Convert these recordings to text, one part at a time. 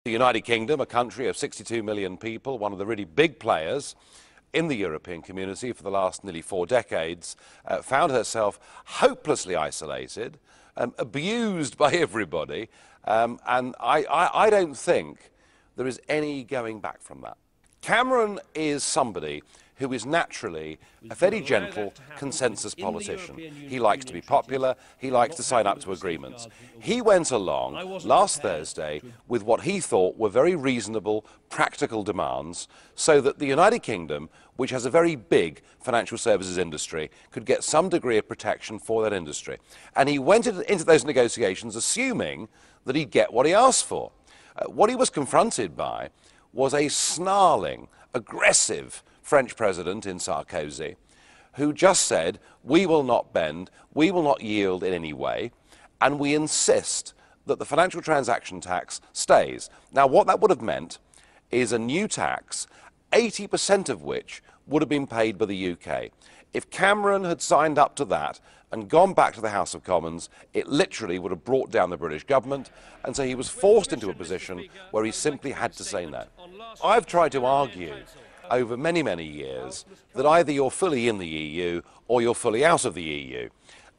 The United Kingdom, a country of 62 million people, one of the really big players in the European community for the last nearly 4 decades, found herself hopelessly isolated, abused by everybody, and I don't think there is any going back from that. Cameron is somebody who is naturally a very gentle consensus politician. He likes to be popular, he likes to sign up to agreements. He went along last Thursday with what he thought were very reasonable, practical demands so that the United Kingdom, which has a very big financial services industry, could get some degree of protection for that industry. And he went into those negotiations assuming that he'd get what he asked for. What he was confronted by was a snarling, aggressive French president in Sarkozy, who just said, we will not bend, we will not yield in any way, and we insist that the financial transaction tax stays. Now, what that would have meant is a new tax, 80% of which would have been paid by the UK. If Cameron had signed up to that and gone back to the House of Commons, it literally would have brought down the British government, and so he was forced into a position where he simply had to say no. I've tried to argue over many, many years that either you're fully in the EU or you're fully out of the EU.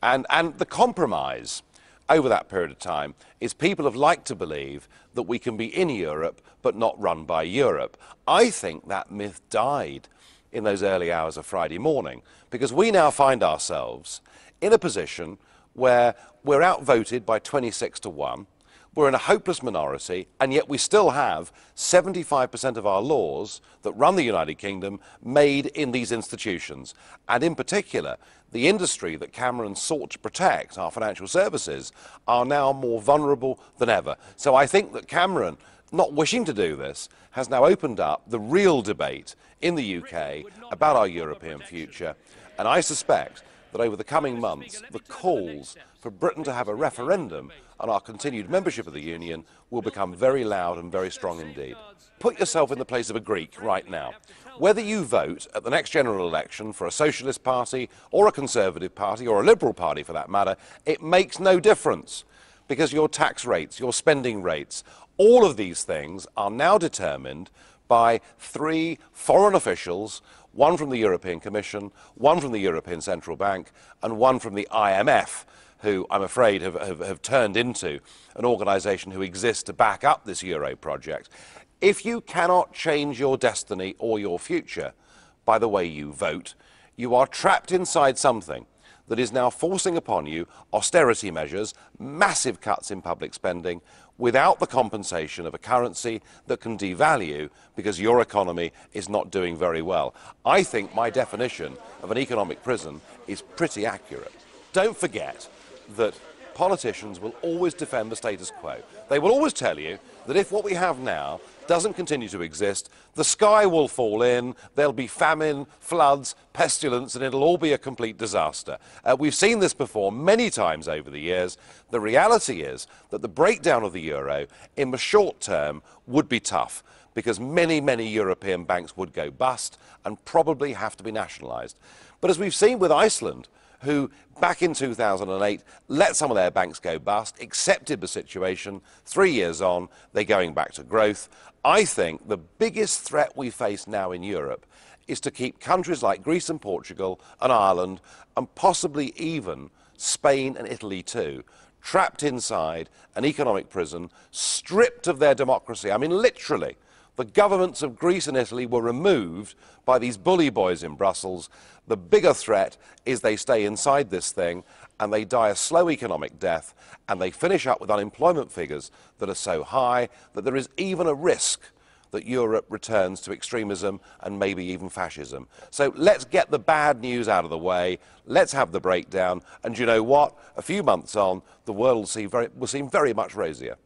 And the compromise over that period of time is people have liked to believe that we can be in Europe but not run by Europe. I think that myth died in those early hours of Friday morning, because we now find ourselves in a position where we're outvoted by 26-1. We're in a hopeless minority, and yet we still have 75% of our laws that run the United Kingdom made in these institutions. And in particular, the industry that Cameron sought to protect, our financial services, are now more vulnerable than ever. So I think that Cameron, not wishing to do this, has now opened up the real debate in the UK about our European future. And I suspect that over the coming months, the calls for Britain to have a referendum on our continued membership of the Union will become very loud and very strong indeed. Put yourself in the place of a Greek right now. Whether you vote at the next general election for a socialist party or a conservative party or a liberal party for that matter, it makes no difference, because your tax rates, your spending rates, all of these things are now determined by 3 foreign officials, one from the European Commission, one from the European Central Bank, and one from the IMF, who I'm afraid have turned into an organisation who exists to back up this Euro project. If you cannot change your destiny or your future by the way you vote, you are trapped inside something that is now forcing upon you austerity measures, massive cuts in public spending, without the compensation of a currency that can devalue because your economy is not doing very well. I think my definition of an economic prison is pretty accurate. Don't forget that politicians will always defend the status quo. They will always tell you that if what we have now doesn't continue to exist, the sky will fall in, there'll be famine, floods, pestilence, and it'll all be a complete disaster. We've seen this before many times over the years. The reality is that the breakdown of the euro in the short term would be tough, because many, many European banks would go bust and probably have to be nationalised. But as we've seen with Iceland, who back in 2008 let some of their banks go bust, accepted the situation, 3 years on, they're going back to growth. I think the biggest threat we face now in Europe is to keep countries like Greece and Portugal and Ireland, and possibly even Spain and Italy too, trapped inside an economic prison, stripped of their democracy. I mean, literally. The governments of Greece and Italy were removed by these bully boys in Brussels. The bigger threat is they stay inside this thing and they die a slow economic death, and they finish up with unemployment figures that are so high that there is even a risk that Europe returns to extremism and maybe even fascism. So let's get the bad news out of the way, let's have the breakdown, and you know what? A few months on, the world will seem very much rosier.